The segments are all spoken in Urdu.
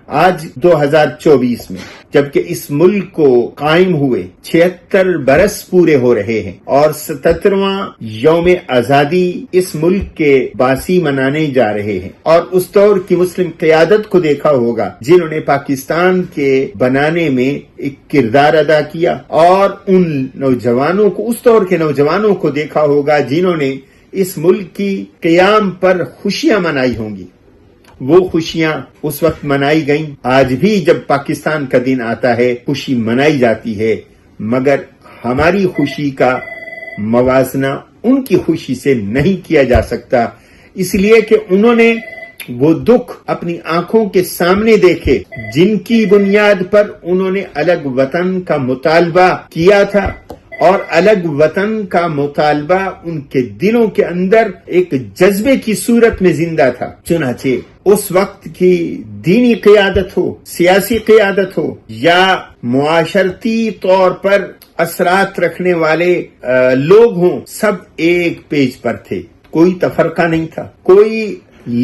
آج 2024 میں جبکہ اس ملک کو قائم ہوئے 76 برس پورے ہو رہے ہیں اور 77واں یوم آزادی اس ملک کے باسی منانے جا رہے ہیں، اور اس دور کی مسلم قیادت کو دیکھا ہوگا جنہوں نے پاکستان کے بنانے میں ایک کردار ادا کیا، اور ان نوجوانوں کو، اس دور کے نوجوانوں کو دیکھا ہوگا جنہوں نے اس ملک کی قیام پر خوشیاں منائی ہوں گی۔ وہ خوشیاں اس وقت منائی گئیں، آج بھی جب پاکستان کا دن آتا ہے خوشی منائی جاتی ہے، مگر ہماری خوشی کا موازنہ ان کی خوشی سے نہیں کیا جا سکتا، اس لیے کہ انہوں نے وہ دکھ اپنی آنکھوں کے سامنے دیکھے جن کی بنیاد پر انہوں نے الگ وطن کا مطالبہ کیا تھا، اور الگ وطن کا مطالبہ ان کے دلوں کے اندر ایک جذبے کی صورت میں زندہ تھا۔ چنانچہ اس وقت کی دینی قیادت ہو، سیاسی قیادت ہو، یا معاشرتی طور پر اثرات رکھنے والے لوگ ہوں، سب ایک پیج پر تھے، کوئی تفرقہ نہیں تھا، کوئی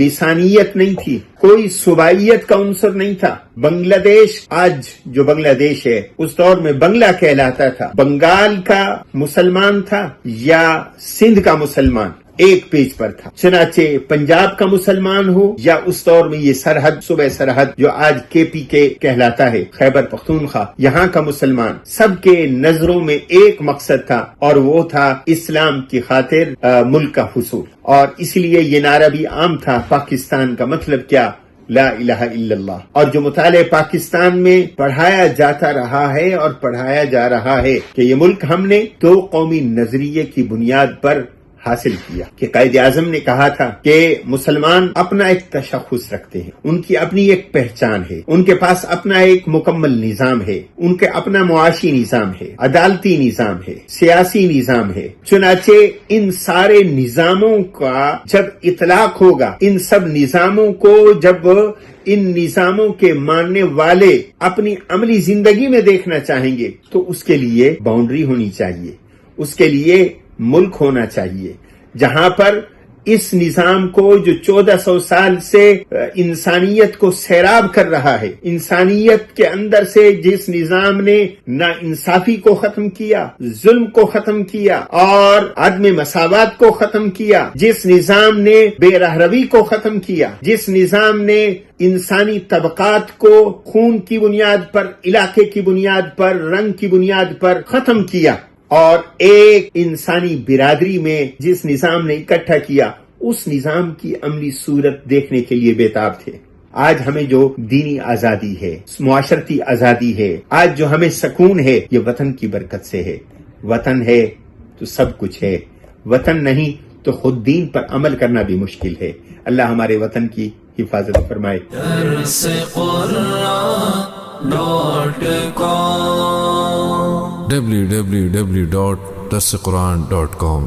لسانیت نہیں تھی، کوئی صوبائیت کا عنصر نہیں تھا۔ بنگلہ دیش آج جو بنگلہ دیش ہے اس دور میں بنگلہ کہلاتا تھا، بنگال کا مسلمان تھا یا سندھ کا مسلمان، ایک پیج پر تھا۔ چنانچہ پنجاب کا مسلمان ہو یا اس دور میں یہ سرحد، صوبہ سرحد جو آج KPK کہلاتا ہے، خیبر پختونخوا، یہاں کا مسلمان، سب کے نظروں میں ایک مقصد تھا، اور وہ تھا اسلام کی خاطر ملک کا حصول، اور اس لیے یہ نعرہ بھی عام تھا، پاکستان کا مطلب کیا؟ لا الہ الا اللہ۔ اور جو مطالعہ پاکستان میں پڑھایا جاتا رہا ہے اور پڑھایا جا رہا ہے کہ یہ ملک ہم نے دو قومی نظریے کی بنیاد پر حاصل کیا، کہ قائد اعظم نے کہا تھا کہ مسلمان اپنا ایک تشخص رکھتے ہیں، ان کی اپنی ایک پہچان ہے، ان کے پاس اپنا ایک مکمل نظام ہے، ان کے اپنا معاشی نظام ہے، عدالتی نظام ہے، سیاسی نظام ہے۔ چنانچہ ان سارے نظاموں کا جب اطلاق ہوگا، ان سب نظاموں کو جب ان نظاموں کے ماننے والے اپنی عملی زندگی میں دیکھنا چاہیں گے تو اس کے لیے باؤنڈری ہونی چاہیے، اس کے لیے ملک ہونا چاہیے جہاں پر اس نظام کو جو 1400 سال سے انسانیت کو سیراب کر رہا ہے، انسانیت کے اندر سے جس نظام نے نا انصافی کو ختم کیا، ظلم کو ختم کیا اور عدم مساوات کو ختم کیا، جس نظام نے بے رہروی کو ختم کیا، جس نظام نے انسانی طبقات کو خون کی بنیاد پر، علاقے کی بنیاد پر، رنگ کی بنیاد پر ختم کیا، اور ایک انسانی برادری میں جس نظام نے اکٹھا کیا، اس نظام کی عملی صورت دیکھنے کے لیے بےتاب تھے۔ آج ہمیں جو دینی آزادی ہے، معاشرتی آزادی ہے، آج جو ہمیں سکون ہے، یہ وطن کی برکت سے ہے۔ وطن ہے تو سب کچھ ہے، وطن نہیں تو خود دین پر عمل کرنا بھی مشکل ہے۔ اللہ ہمارے وطن کی حفاظت فرمائے۔ www.darsequran.com